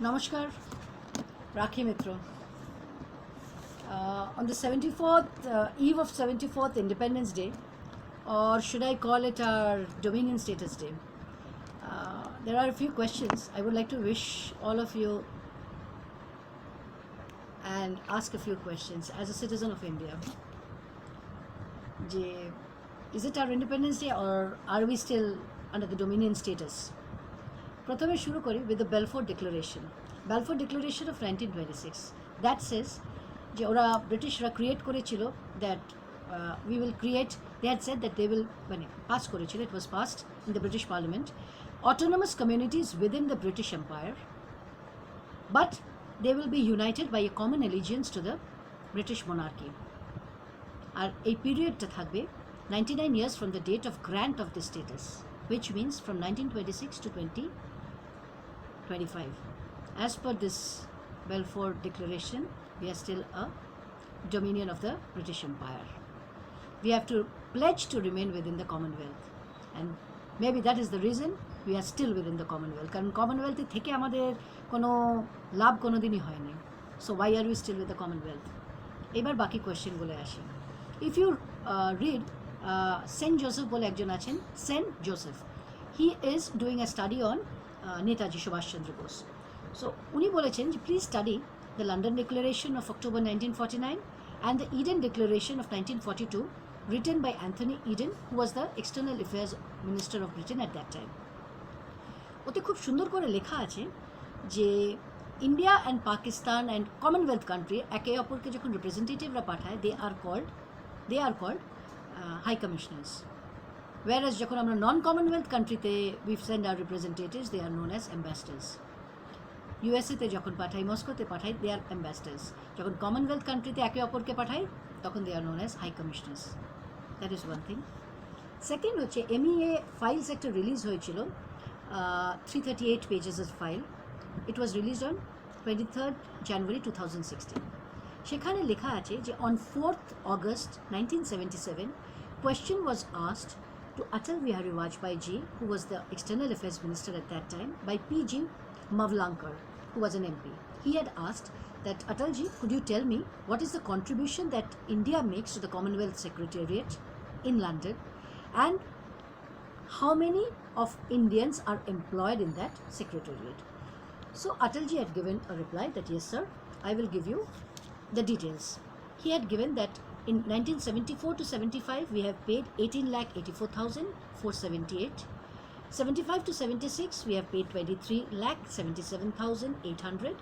Namaskar, Rakhi Mitra. On the 74th eve of 74th Independence Day, or should I call it our Dominion Status Day, there are a few questions I would like to wish all of you and ask a few questions as a citizen of India. Is it our Independence Day or are we still under the Dominion status? প্রথমে শুরু করি with the Balfour Declaration. Balfour Declaration of 1926. That says যে ওরা ব্রিটিশরা create করেছিল that we will create, they had said that they will মানে pass করেছিল, it was passed in the British Parliament, autonomous communities within the British Empire, but they will be united by a common allegiance to the British monarchy. আর এই পিরিয়ডটা থাকবে 99 years from the date of grant of this status, which means from 1926 to 2025. As per this Balfour Declaration, we are still a dominion of the British Empire. We have to pledge to remain within the Commonwealth, and maybe that is the reason we are still within the Commonwealth. কারণ কমনওয়েলথে থেকে আমাদের কোনো লাভ কোনো দিনই হয়নি, so why are we still with the Commonwealth? এবার বাকি কোয়েশ্চেনগুলো আসি. If you read saint Joseph বলে একজন আছেন, saint Joseph, he is doing a study on Netaji Subhash Chandra Bose. So উনি বলেছেন যে please study the London declaration of October 1949 and the Eden Declaration of 1942 written by Anthony Eden, who was the External Affairs Minister of Britain at that time. ওতে খুব সুন্দর করে লেখা আছে যে India and Pakistan and Commonwealth country একে অপরকে যখন রিপ্রেজেন্টেটিভরা পাঠায় they are called high commissioners, whereas যখন আমরা নন কমনওয়েলথ কান্ট্রিতে we send our representatives, they are known as ambassadors. ইউএসএতে যখন পাঠাই, মস্কোতে পাঠাই, দে আর অ্যাম্বাসেডার্স. যখন কমনওয়েলথ কান্ট্রিতে একে অপরকে পাঠাই তখন they are known as high commissioners. That is one thing. Second হচ্ছে MEA ফাইলস একটা রিলিজ হয়েছিল, 338 পেজেসের file. It was released on 23rd January 2016. সেখানে লেখা আছে যে অন 4th August 1977 question was asked to Atal Bihari Vajpayee ji, who was the External Affairs Minister at that time, by P.G. Mavlankar, who was an MP. He had asked that, Atalji, could you tell me what is the contribution that India makes to the Commonwealth Secretariat in London, and how many of Indians are employed in that secretariat? So Atalji had given a reply that yes sir, I will give you the details. He had given that in 1974 to 75 we have paid 18,84,478. 75 to 76 we have paid 23,77,800.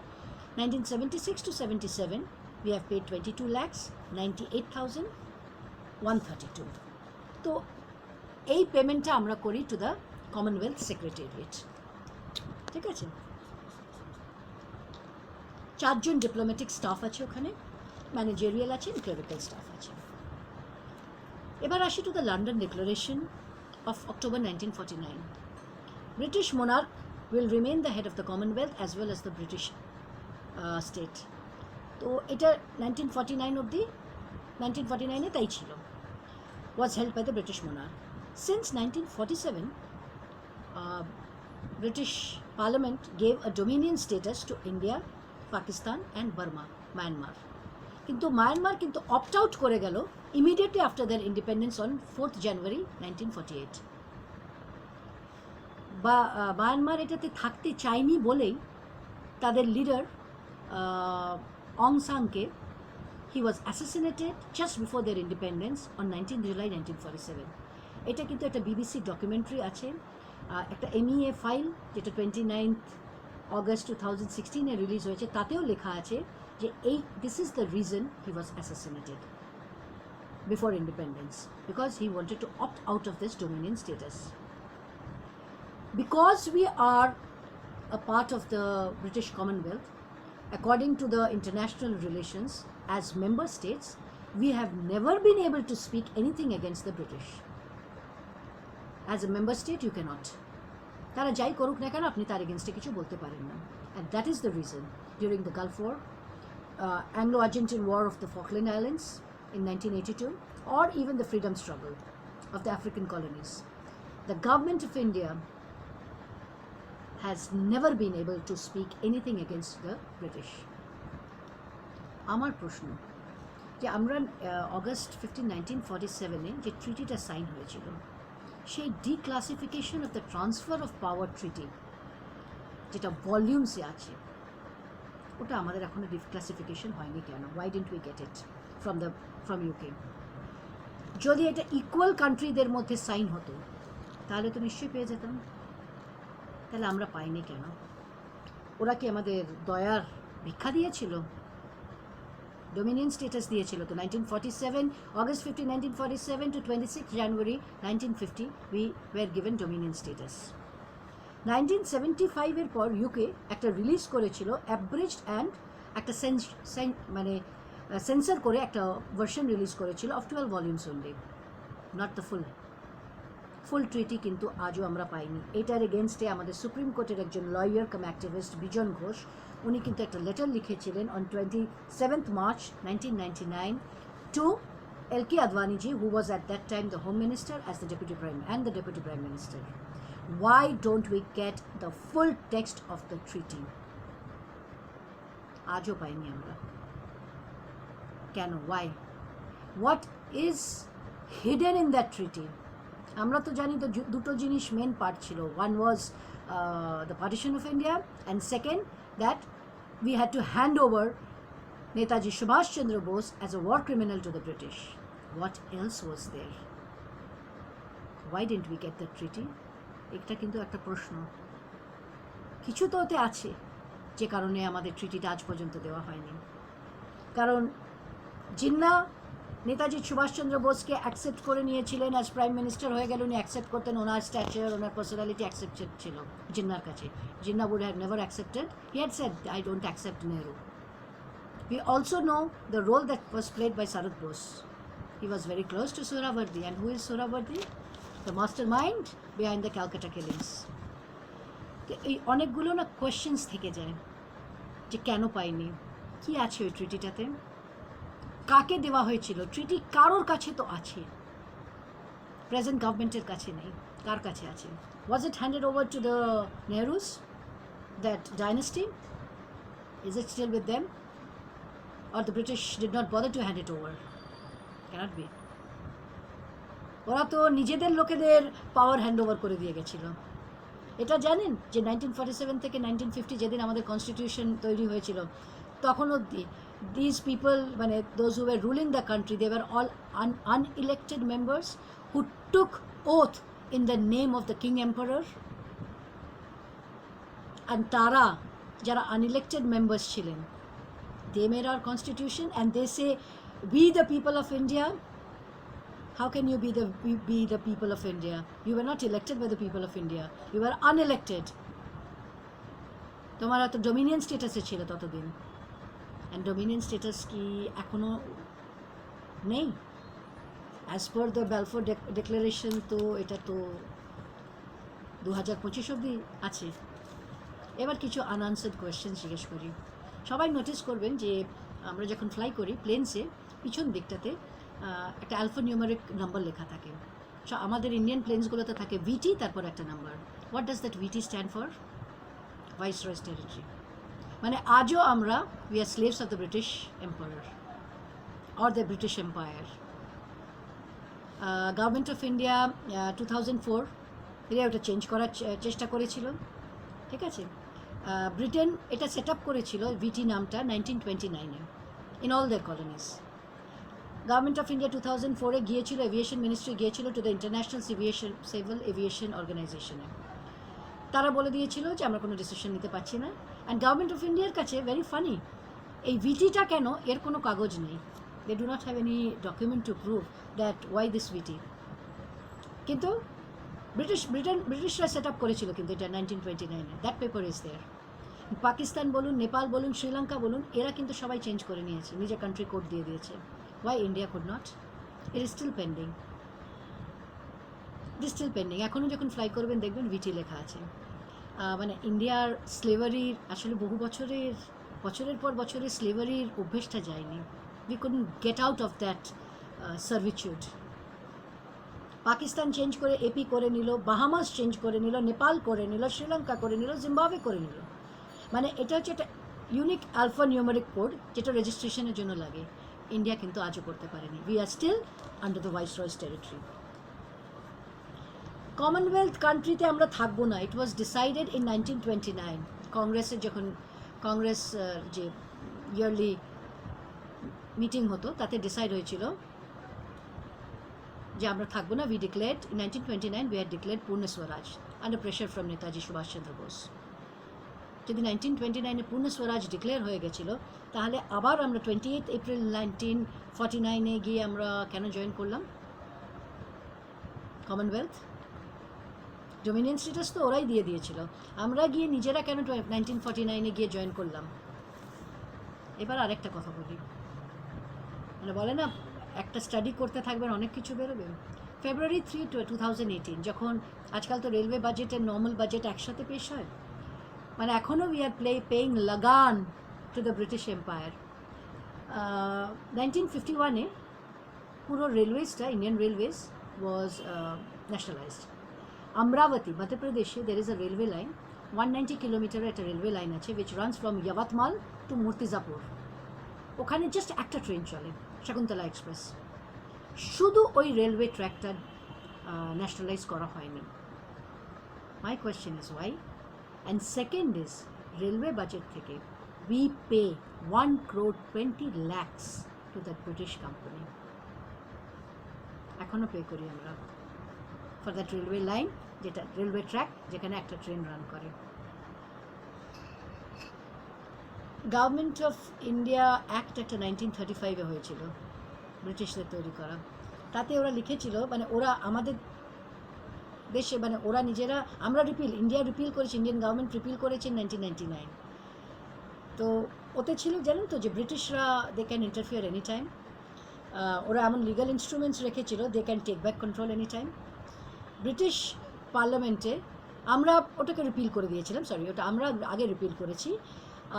1976 to 77 we have paid 22,98,132. তো এই পেমেন্টটা আমরা করি to the Commonwealth secretariat. ঠিক আছে, 4 জন diplomatic staff আছে ওখানে, managerial আছে, ক্লেরিক্যাল স্টাফ আছে. এবার আসি to the London declaration of October 1949. British Monarch will remain the head of the Commonwealth as well as the British state. তো এটা 1949 অবধি, 1949-এ তাই ছিল, was held by the British monarch. Since 1947, British Parliament gave a dominion status to India, Pakistan and Burma, Myanmar. কিন্তু Myanmar কিন্তু opt out করে গেল immediately after their independence on 4th January 1948. বা মায়ানমার এটাতে থাকতে চায়নি বলেই তাদের লিডার অং সাংকে, he was assassinated just before their independence on 19 July 1947. এটা কিন্তু একটা BBC ডকুমেন্টারি আছে, একটা MEA ফাইল যেটা 29th August 2016-এ রিলিজ হয়েছে, তাতেও লেখা আছে যে এই this is the reason he was assassinated before independence, because he wanted to opt out of this Dominion status. Because we are a part of the British Commonwealth, according to the international relations, as member states, we have never been able to speak anything against the British. As a member state, you cannot. তারা যাই করুক না কেন আপনি তার এগেনস্টে কিছু বলতে পারেন না. And that is the reason during the Gulf War, Anglo-Argentine War of the Falkland Islands in 1982, or even the freedom struggle of the African colonies, the government of India has never been able to speak anything against the British. আমার প্রশ্ন যে আমরা August 15, 1947-এ যে ট্রিটিটা sign হয়েছিল, সেই declassification of the transfer of power treaty যেটা ভলিউমসে আছে, ওটা আমাদের এখনো ডিক্লাসিফিকেশন হয়নি কেন? Why didn't we get it from UK? যদি এটা ইকুয়াল কান্ট্রিদের মধ্যে সাইন হতো তাহলে তো নিশ্চয়ই পেয়ে যেতাম, তাহলে আমরা পাইনি কেন? ওরা কি আমাদের দয়ার ভিক্ষা দিয়েছিল? ডোমিনিয়ন স্টেটাস দিয়েছিল তো 1947, August 15, 1947 to 26 January 1950 we were given dominion status. 1975-এর পর ইউকে একটা রিলিজ করেছিল অ্যাব্রিজড অ্যান্ড একটা মানে সেন্সর করে একটা ভার্সন রিলিজ করেছিল of 12 volumes only, not the full treaty কিন্তু আজও আমরা পাইনি। এটার এগেনস্টে আমাদের সুপ্রিম কোর্টের একজন lawyer cum activist Bijan Ghosh, উনি কিন্তু একটা লেটার লিখেছিলেন on 27th March 1999 to L.K. Advaniji, who was at that time the Home Minister as the Deputy Prime Minister. Why don't we get the full text of the treaty? আজও পাইনি আমরা কেন? Why? What is hidden in that treaty? আমরা তো জানি তো দুটো জিনিস মেন পার্ট ছিল, one was the partition of India and second that we had to hand over Netaji Subhash Chandra Bose as a war criminal to the British. What else was there? Why didn't we get the treaty? এটা কিন্তু একটা প্রশ্ন। কিছু তো ওতে আছে যে কারণে আমাদের ট্রিটিটা আজ পর্যন্ত দেওয়া হয়নি। কারণ জিন্না নেতাজি সুভাষচন্দ্র বোসকে অ্যাকসেপ্ট করে নিয়েছিলেন, অ্যাজ প্রাইম মিনিস্টার হয়ে গেলে উনি অ্যাকসেপ্ট করতেন, ওনার স্ট্যাচার ওনার পার্সোনালিটি অ্যাকসেপ্টেড ছিল জিন্নার কাছে। Jinnah would have never accepted. He had said, I don't accept Nehru. We also know the role that was played by Sarat Bose. He was very close to Sohrawardi. And who is Sohrawardi? The mastermind behind the Calcutta killings. এই অনেকগুলো না questions থেকে যায় যে কেন পাইনি, কি আছে ওই ট্রিটিটাতে, কাকে দেওয়া হয়েছিল? ট্রিটি কারোর কাছে তো আছে, প্রেজেন্ট গভর্নমেন্টের কাছে নেই। কার কাছে আছে? Was it handed over to the Nehrus, that dynasty? Is it still with them? or the British did not bother to hand it over? Cannot be. ওরা তো নিজেদের লোকেদের পাওয়ার হ্যান্ড ওভার করে দিয়ে গেছিল। এটা জানেন যে 1947 থেকে 1950 যেদিন আমাদের কনস্টিটিউশন তৈরি হয়েছিল তখন অবধি দিস পিপল, মানে those who were ruling the country, they were all unelected members who took oath in the name of the king emperor. and তারা যারা unelected members ছিলেন, they made our constitution and they say we the people of India. How can you be the people of India? You were not elected by the people of India, you were unelected. তোমারা তো Dominion স্ট্যাটাসে ছিল ততদিন, and Dominion status কি এখনো নেই? As per the Balfour declaration তো এটা তো 2025 অবধি আছে। এবার কিছু আনআনসার্ড কোয়েশ্চেন জিজ্ঞেস করি। সবাই নোটিস করবেন যে আমরা যখন ফ্লাই করি প্লেনসে পিছন দিকটাতে একটা অ্যালফা নিউমারিক নাম্বার লেখা থাকে। আমাদের ইন্ডিয়ান প্লেনসগুলোতে থাকে ভিটি, তারপর একটা number. What does that VT stand for? Viceroy's territory. মানে আজও আমরা we are slaves of the British empire or the British empire. Government of India 2004 এরা ওটা চেঞ্জ করার চেষ্টা করেছিল, ঠিক আছে। ব্রিটেন এটা সেট আপ করেছিল ভিটি নামটা 1929-এ in all their colonies. Government of India 2004-এ গিয়েছিল, এভিয়েশন মিনিস্ট্রি গিয়েছিল to the international civil aviation অর্গানাইজেশনে। তারা বলে দিয়েছিল যে আমরা কোনো ডিসিশন নিতে পারছি না। অ্যান্ড গভর্নমেন্ট অফ ইন্ডিয়ার কাছে ভেরি ফানি, এই ভিটিটা কেন, এর কোনো কাগজ নেই। They do not have any document to prove that why this VT. কিন্তু ব্রিটিশরা সেট আপ করেছিল কিন্তু এটা 1929-এ। That paper is there. Pakistan বলুন, নেপাল বলুন, শ্রীলঙ্কা বলুন, এরা কিন্তু সবাই চেঞ্জ করে নিয়েছে, নিজের কান্ট্রি কোড দিয়ে দিয়েছে। Why India could not? It is still pending, এখনও যখন ফ্লাই করবেন দেখবেন ভিটি লেখা আছে। মানে ইন্ডিয়ার স্লেভারির আসলে বহু বছরের পর বছরের স্লেভারির অভ্যেসটা যায়নি। We couldn't get out of that servitude. Pakistan change করে এপি করে নিল, বাহামাস চেঞ্জ করে নিল, নেপাল করে নিল, শ্রীলঙ্কা করে নিল, জিম্বাবুয়ে করে নিল। মানে এটা হচ্ছে একটা ইউনিক আলফা নিউমেরিক কোড যেটা রেজিস্ট্রেশনের জন্য লাগে। ইন্ডিয়া কিন্তু আজও করতে পারেনি। We are still under the viceroy's territory. Commonwealth কান্ট্রিতে আমরা থাকবো না, ইট ওয়াজ ডিসাইডেড ইন 1929। কংগ্রেসের যখন কংগ্রেস যে ইয়ারলি মিটিং হতো তাতে ডিসাইড হয়েছিল যে আমরা থাকবো না। We declared in 1929 we had declared Purna Swaraj under pressure from Netaji Subhash Chandra Bose. যদি 1929-এ পূর্ণ স্বরাজ ডিক্লেয়ার হয়ে গেছিলো, তাহলে আবার আমরা 28 এপ্রিল 1949-এ গিয়ে আমরা কেন জয়েন করলাম কমনওয়েলথ? ডোমিনিয়ন স্ট্যাটাস তো ওরাই দিয়ে দিয়েছিল, আমরা গিয়ে নিজেরা কেন 1949-এ গিয়ে জয়েন করলাম? এবার আরেকটা কথা বলি, মানে বলে না একটা স্টাডি করতে থাকবেন অনেক কিছু বেরোবে। ফেব্রুয়ারি 3, 2018 যখন আজকাল তো রেলওয়ে বাজেট আর নর্মাল বাজেট একসাথে পেশ হয়, মানে এখনও উই আর পেইং লাগান টু দ্য ব্রিটিশ এম্পায়ার। 1951-এ পুরো রেলওয়েজটা, ইন্ডিয়ান রেলওয়েজ ওয়াজ ন্যাশনালাইজড। আমরাবতী মধ্যপ্রদেশে there is a railway line, 190 কিলোমিটারের একটা রেলওয়ে লাইন আছে উইচ রানস ফ্রম ইয়াভাতমাল টু মূর্তিজাপুর। ওখানে জাস্ট একটা ট্রেন চলে, শকুন্তলা এক্সপ্রেস। শুধু ওই রেলওয়ে ট্র্যাকটা ন্যাশনালাইজ করা হয়নি। My question is Y? And second is, railway budget থেকে we pay 1,20 lakhs to that British company. এখনও পে করি আমরা ফর দ্যাট রেলওয়ে লাইন, যেটা রেলওয়ে ট্র্যাক যেখানে একটা ট্রেন রান করে। গভর্নমেন্ট অফ ইন্ডিয়া অ্যাক্ট একটা 1935-এ হয়েছিল, ব্রিটিশদের তৈরি করা। তাতে ওরা লিখেছিল, মানে ওরা আমাদের দেশে, মানে ওরা নিজেরা, আমরা ইন্ডিয়া রিপিল করেছি, ইন্ডিয়ান গভর্নমেন্ট রিপিল করেছে 1999। তো ওতে ছিল জানেন তো যে ব্রিটিশরা they can interfere any time. ওরা এমন লিগাল ইনস্ট্রুমেন্টস রেখেছিল, they can take back control any time. British পার্লামেন্টে আমরা ওটাকে রিপিল করে দিয়েছিলাম, সরি ওটা আমরা আগে রিপিল করেছি,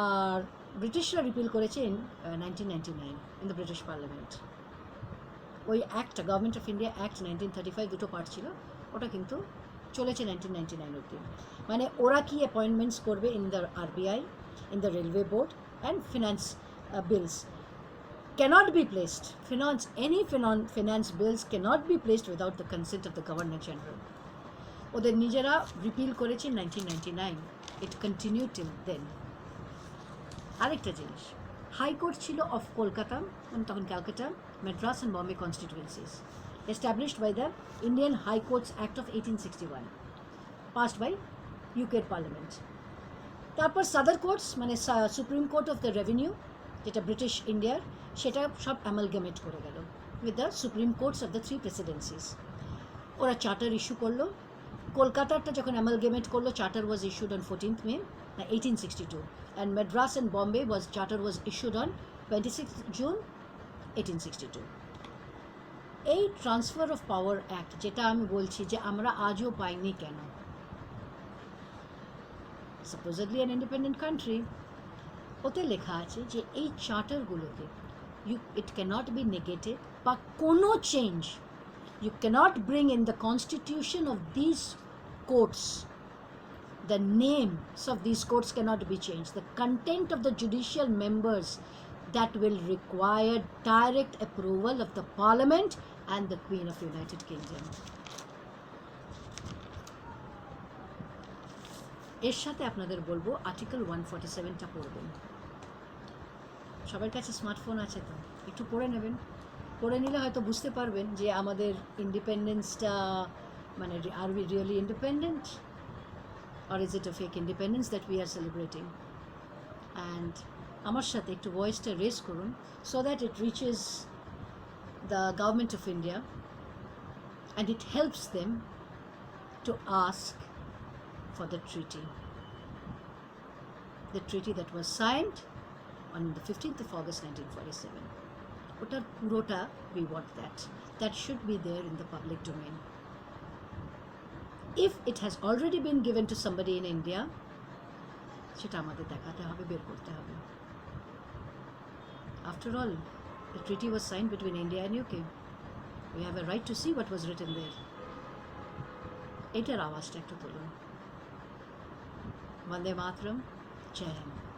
আর ব্রিটিশরা রিপিল করেছে in 1999 in the British parliament. ওই অ্যাক্টটা, গভর্নমেন্ট অফ ইন্ডিয়া অ্যাক্ট 1935, দুটো পার্ট ছিল, ওটা কিন্তু চলেছে 1999 অবধি। মানে ওরা কি অ্যাপয়েন্টমেন্টস করবে in the RBI, in the railway board and finance bills cannot be placed, any finance bills cannot be placed without the consent of the Governor General. ওদের নিজেরা রিপিল করেছে 1999, it continued till then. আরেকটা জিনিস, high court ছিল of Kolkata, মানে তখন Calcutta, Madras and Bombay constituencies, established by the Indian High Courts Act of 1861, passed by UK Parliament. তারপর Sadar courts, মানে supreme court of the revenue, যেটা ব্রিটিশ ইন্ডিয়ার, সেটা সব অ্যামালগামেট করে গেল with the supreme courts of the 3 presidencies. ওরা চার্টার ইস্যু করলো। কলকাতাটা যখন অ্যামালগামেট করলো, charter was issued on 14th May 1862, and Madras and Bombay charter was issued on 26th June 1862। এই ট্রান্সফার অফ পাওয়ার অ্যাক্ট, যেটা আমি বলছি যে আমরা আজও পাইনি কেন, সাপোজেডলি অ্যান ইন্ডিপেন্ডেন্ট কান্ট্রি, ওতে লেখা আছে যে এই চার্টারগুলোতে ইট ক্যানট বি নেগেটেড, বা কোনো change you cannot bring in the constitution of these courts. The names of these courts cannot be changed. The content of the judicial members, that will require direct approval of the Parliament and the Queen of United Kingdom. এর সাথে আপনাদের বলবো article 147টা পড়বেন। সবার কাছে smartphone আছে তো একটু পড়ে নেবেন, পড়ে নিলে হয়তো বুঝতে পারবেন যে আমাদের ইন্ডিপেন্ডেন্সটা, মানে are we really independent, or is it a fake independence that we are celebrating. And আমার সাথে একটু ভয়েসটা রেজ করুন, so that it reaches the government of India and it helps them to ask for the treaty that was signed on the 15th of August 1947. ওটার পুরোটা, we want that should be there in the public domain. If it has already been given to somebody in India, সেটা আমাদের দেখাতে হবে, বের করতে হবে। After all, the treaty was signed between India and UK. We have a right to see what was written there. এটার আওয়াজটা একটু তুলুন। বন্দে মাতরম, জয় হিন্দ।